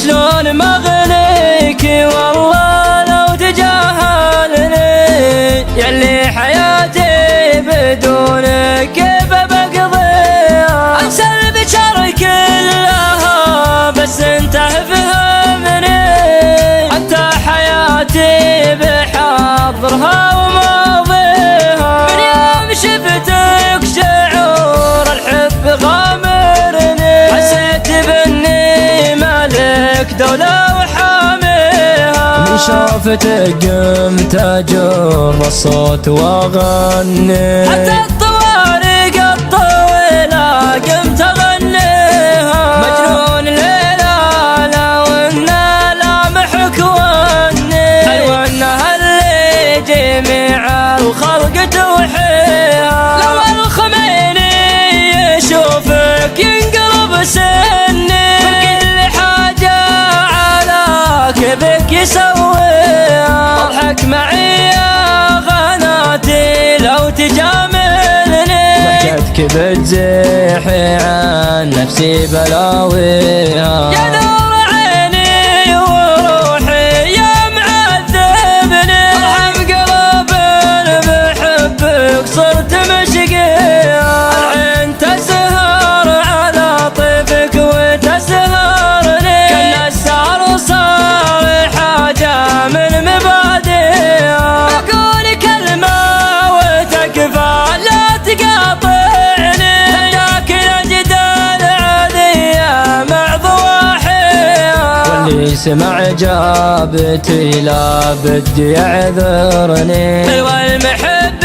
شلون مغنيك والله لو تجاهلني، ياللي حياتي بدونك كيف بقضيها. انسى البشر كلها بس انت فهمني، انت حياتي بحضرها وماضيها. من يوم شفتك شعور الحب غامرني، حسيت باني مالك دولة وحاميها. من شافتك قمت اجر الصوت واغني، حتى الطوارق الطويلة قمت اغنيها. مجنون ليلى لو ان لامحك واني، حلو انها اللي جميع الخلق توحيها. لو الخميني يشوفك ينقلب سني، كل حاجة على كيفك يسويها. اضحك معي يا غناتي لو تجاملني، ضحكتك بتزيحي عن نفسي بلاويها. يا نور عيني وروحي يا معذبني، ارحم قلب بحبك صرت مشقيها. العين تسهر على طيفك وتسهرني، كان السهر صار حاجة من مبادئها. أقول كلمة وتكفى لا تقاطعني، تداك نجد العذية مع ضواحيها. واللي سمع جابتي لا بدي يعذرني، والمحب